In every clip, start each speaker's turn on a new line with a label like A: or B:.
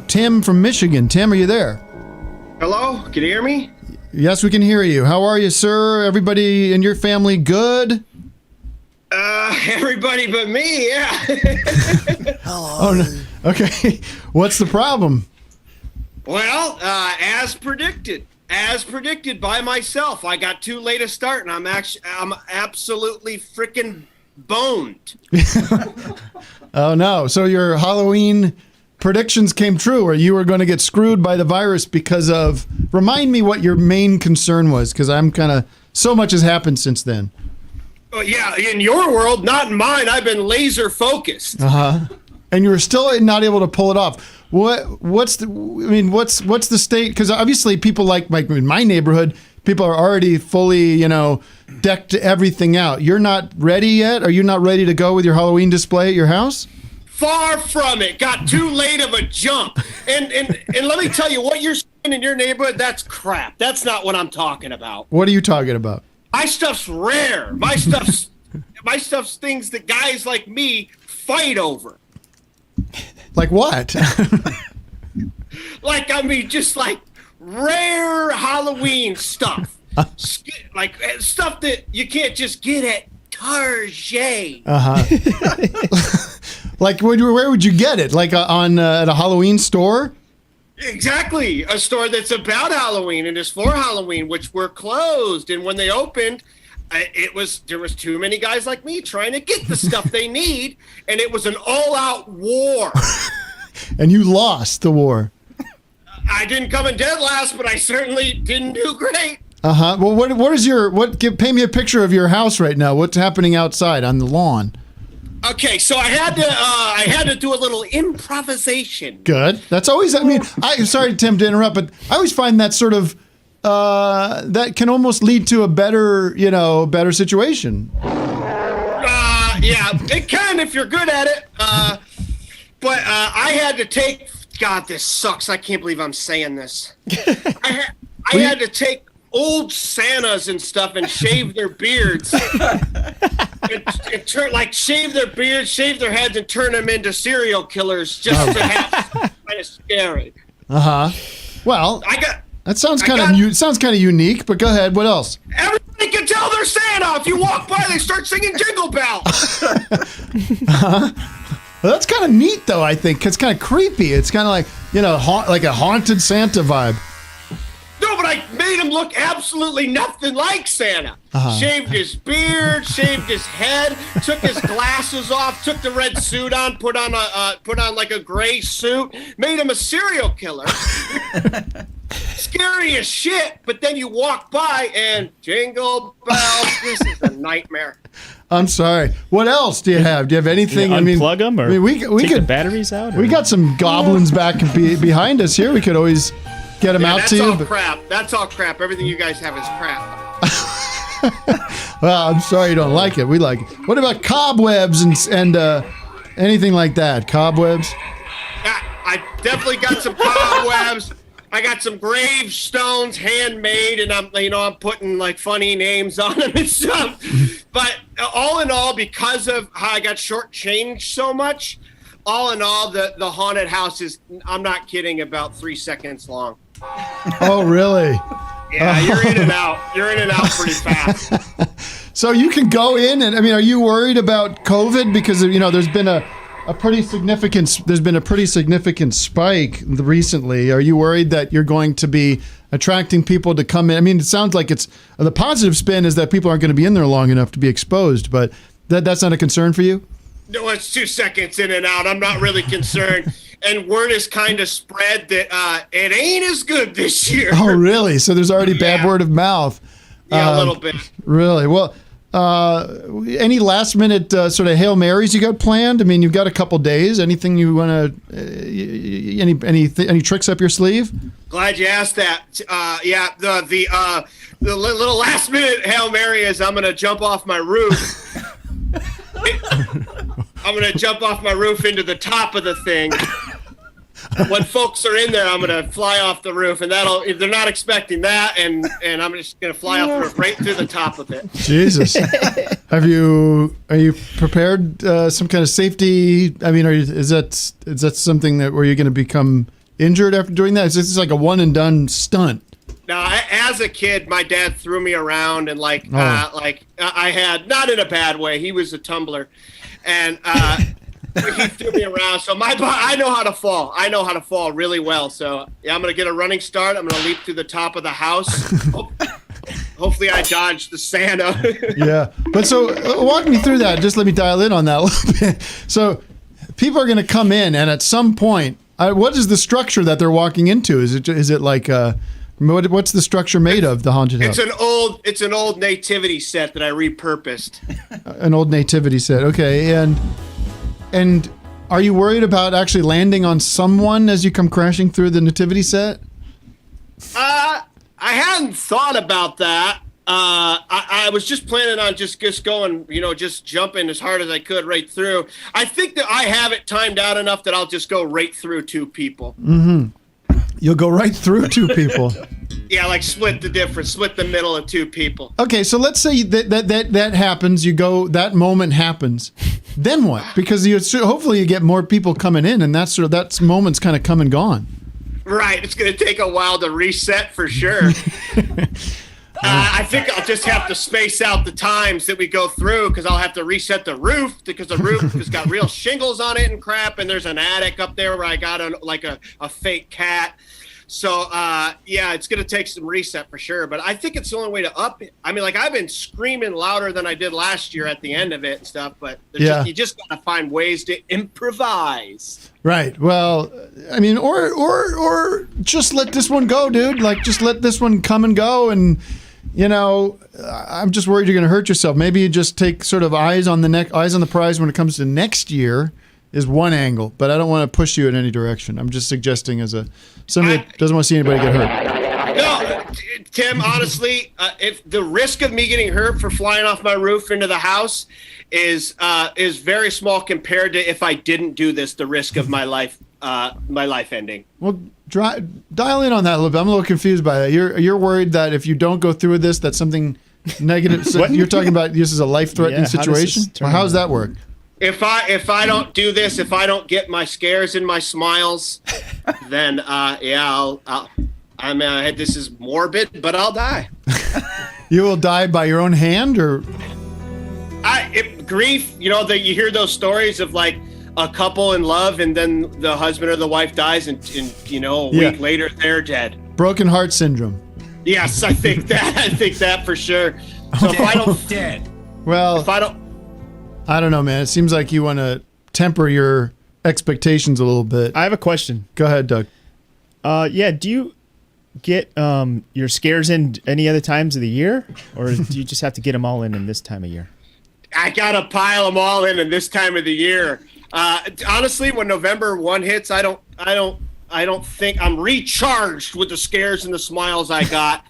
A: Tim from Michigan. Tim, are you there?
B: Hello? Can you hear me?
A: Yes, we can hear you. How are you, sir? Everybody in your family good?
B: Everybody but me, yeah.
A: Oh, no. Okay. What's the problem?
B: Well, as predicted by myself, I got too late a start, and I'm absolutely freaking boned.
A: Oh, no. So your Halloween predictions came true, or you were going to get screwed by the virus because of... Remind me what your main concern was, because I'm kind of... So much has happened since then.
B: Oh, yeah, in your world, not in mine. I've been laser focused.
A: And you were still not able to pull it off. What's the state? Because obviously people like in my neighborhood, people are already fully, decked everything out. You're not ready yet? Are you not ready to go with your Halloween display at your house?
B: Far from it. Got too late of a jump. And let me tell you, what you're seeing in your neighborhood, that's crap. That's not what I'm talking about.
A: What are you talking about?
B: My stuff's rare. My stuff's things that guys like me fight over.
A: Like what?
B: Just like rare Halloween stuff. Like stuff that you can't just get at Target.
A: Like where would you get it? Like at a Halloween store?
B: Exactly. A store that's about Halloween and is for Halloween, which were closed. And when they opened, there was too many guys like me trying to get the stuff they need, and it was an all-out war.
A: And you lost the war.
B: I didn't come in dead last, but I certainly didn't do great.
A: Well, paint me a picture of your house right now. What's happening outside on the lawn?
B: Okay, so I had to do a little improvisation.
A: Good. That's always. I'm sorry, Tim, to interrupt, but I always find that sort of that can almost lead to a better situation.
B: Yeah, it can if you're good at it. But I had to take. God, this sucks. I can't believe I'm saying this. I had to take old Santas and stuff and shave their beards. Shave their beards, shave their heads, and turn them into serial killers just to have kind of scary.
A: Well, that sounds kind of unique. But go ahead. What else?
B: Everybody can tell they're Santa. If you walk by, they start singing Jingle Bells.
A: Well, that's kind of neat, though. I think it's kind of creepy. It's kind of like like a haunted Santa vibe.
B: No, but I made him look absolutely nothing like Santa. Shaved his beard, shaved his head, took his glasses off, took the red suit on, put on like a gray suit, made him a serial killer. Scary as shit, but then you walk by and Jingle Bells. This is a nightmare.
A: I'm sorry. What else do you have? Do you have anything?
C: Unplug them, or
A: we
C: take
A: could
C: the batteries out. Or?
A: We got some goblins back behind us here. We could always get them out to you.
B: That's all crap. That's all crap. Everything you guys have is crap.
A: Well, I'm sorry you don't like it. We like it. What about cobwebs and anything like that? Cobwebs?
B: I definitely got some cobwebs. I got some gravestones handmade, and I'm putting like funny names on them and stuff. But all in all, because of how I got shortchanged so much, all in all, the haunted house is, I'm not kidding, about 3 seconds long.
A: Oh, really?
B: Yeah, you're in and out. You're in and out pretty fast.
A: So you can go in, and are you worried about COVID? Because there's been a pretty significant spike recently. Are you worried that you're going to be attracting people to come in? It sounds like the positive spin is that people aren't going to be in there long enough to be exposed, but that's not a concern for you?
B: No, it's 2 seconds in and out. I'm not really concerned. And word is kind of spread that it ain't as good this year.
A: Oh, really? So there's already bad word of mouth.
B: Yeah, a little bit.
A: Really? Well, any last minute sort of Hail Marys you got planned? You've got a couple days. Anything you want to, any tricks up your sleeve?
B: Glad you asked that. Yeah, the little last minute Hail Mary is I'm going to jump off my roof. I'm going to jump off my roof into the top of the thing. when folks are in there, I'm gonna fly off the roof, and that'll if they're not expecting that, and I'm just gonna fly off the roof right through the top of it.
A: Jesus, are you prepared? Some kind of safety? I mean, is that something that where you're going to become injured after doing that? Is this like a one and done stunt?
B: Now, as a kid, my dad threw me around and I had, not in a bad way. He was a tumbler, and he threw me around. So I know how to fall. I know how to fall really well. So yeah, I'm gonna get a running start. I'm gonna leap through the top of the house. Hopefully, I dodged the Santa.
A: Yeah, but so walk me through that. Just let me dial in on that a little bit. So people are gonna come in, and at some point, what is the structure that they're walking into? Is it like what's the structure made of, the haunted house?
B: It's an old nativity set that I repurposed.
A: An old nativity set. Okay, and are you worried about actually landing on someone as you come crashing through the nativity set?
B: I hadn't thought about that. I was just planning on just going, just jumping as hard as I could right through. I think that I have it timed out enough that I'll just go right through two people.
A: Mm-hmm. You'll go right through two people.
B: Yeah, like split the middle of two people.
A: Okay, so let's say that happens. That moment happens. Then what? Because hopefully you get more people coming in, and that moment's kind of come and gone.
B: Right. It's going to take a while to reset for sure. I think I'll just have to space out the times that we go through, because I'll have to reset the roof, because the roof has got real shingles on it and crap, and there's an attic up there where I got a fake cat. So, yeah, it's going to take some reset for sure, but I think it's the only way to up it. I mean, I've been screaming louder than I did last year at the end of it and stuff, but you just got to find ways to improvise.
A: Right. Well, I mean, or just let this one go, dude. Like, just let this one come and go, and I'm just worried you're going to hurt yourself. Maybe you just take sort of eyes on the prize when it comes to next year is one angle, but I don't want to push you in any direction. I'm just suggesting as somebody that doesn't want to see anybody get hurt.
B: No, Tim, honestly, if the risk of me getting hurt for flying off my roof into the house is very small compared to if I didn't do this, the risk of my life ending.
A: Well, dial in on that a little bit. I'm a little confused by that. You're worried that if you don't go through with this, that's something negative. So you're talking about this is a life-threatening situation? How does that work?
B: If I don't do this, if I don't get my scares and my smiles, then this is morbid, but I'll die.
A: You will die by your own hand, or
B: grief. You hear those stories of like a couple in love, and then the husband or the wife dies, and a week later they're dead.
A: Broken heart syndrome.
B: Yes, I think that. I think that for sure. So if I don't dead.
A: Well,
B: if I don't.
C: I
A: don't know, man. It seems like you want to temper your expectations a little bit.
C: I have a question.
A: Go ahead, Doug.
C: Do you get your scares in any other times of the year, or do you just have to get them all in this time of year?
B: I gotta pile them all in this time of the year. Honestly, when November 1 hits, I don't think I'm recharged with the scares and the smiles I got.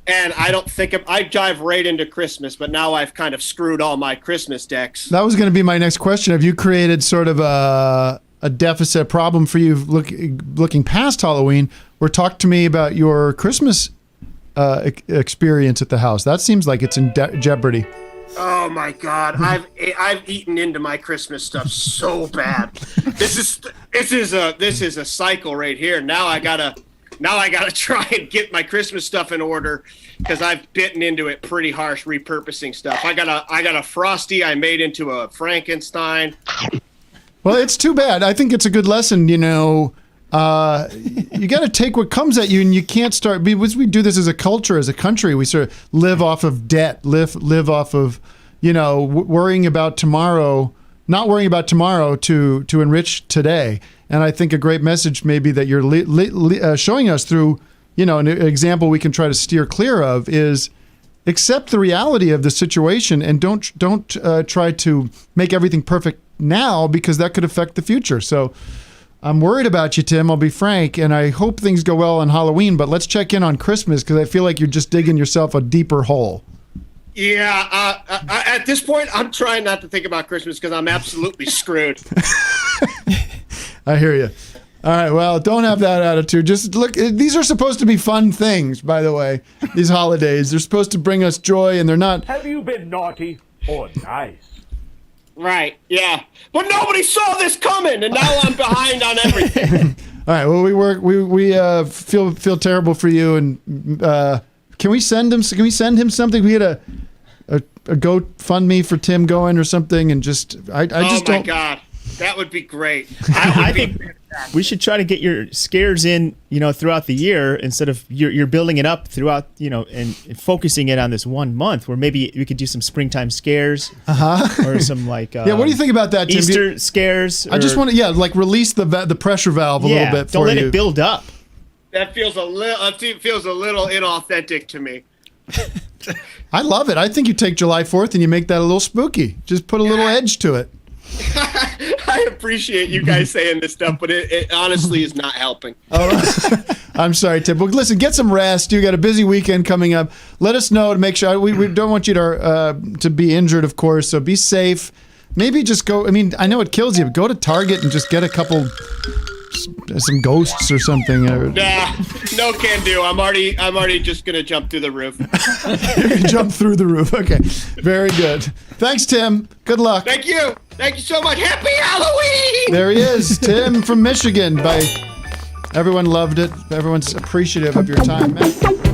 B: And I don't think I dive right into Christmas, but now I've kind of screwed all my Christmas decks.
A: That was going to be my next question. Have you created sort of a deficit problem for you looking past Halloween? Or talk to me about your Christmas experience at the house. That seems like it's in jeopardy.
B: Oh my God! I've eaten into my Christmas stuff so bad. This is a cycle right here. Now I gotta try and get my Christmas stuff in order, because I've bitten into it pretty harsh repurposing stuff. I got a Frosty I made into a Frankenstein.
A: Well, it's too bad. I think it's a good lesson. You got to take what comes at you, and you can't start. Because we do this as a culture, as a country, we sort of live off of debt, live off of, worrying about tomorrow, not worrying about tomorrow to enrich today. And I think a great message maybe that you're showing us through, an example we can try to steer clear of is accept the reality of the situation, and don't try to make everything perfect now, because that could affect the future. So I'm worried about you, Tim. I'll be frank, and I hope things go well on Halloween, but let's check in on Christmas, because I feel like you're just digging yourself a deeper hole.
B: Yeah, at this point, I'm trying not to think about Christmas, because I'm absolutely screwed.
A: I hear you. All right, well, don't have that attitude. Just look, these are supposed to be fun things, by the way, these holidays. They're supposed to bring us joy, and they're not.
D: Have you been naughty or nice?
B: Right, yeah. But nobody saw this coming, and now I'm behind on everything.
A: All right, well, we feel terrible for you, and can we send him something? We had a GoFundMe for Tim going or something, and just I just don't.
B: Oh my God, that would be great.
C: I think we should try to get your scares in, throughout the year instead of you're building it up throughout, and focusing it on this 1 month where maybe we could do some springtime scares or some like
A: Yeah, what do you think about that, Tim?
C: Easter scares.
A: I just want to release the pressure valve a little bit for you.
C: Don't let it build up.
B: That feels a little inauthentic to me.
A: I love it. I think you take July 4th and you make that a little spooky. Just put a little edge to it.
B: I appreciate you guys saying this stuff, but it honestly is not helping.
A: All right. I'm sorry, Tim. Well, listen, get some rest. You got a busy weekend coming up. Let us know to make sure. We don't want you to be injured, of course, so be safe. Maybe just go. I mean, I know it kills you, but go to Target and just get some ghosts or something.
B: Nah, no can do. I'm already just gonna jump through the roof.
A: You're gonna jump through the roof. Okay, very good. Thanks, Tim. Good luck.
B: Thank you so much. Happy Halloween.
A: There he is, Tim from Michigan. Everyone loved it. Everyone's appreciative of your time, man.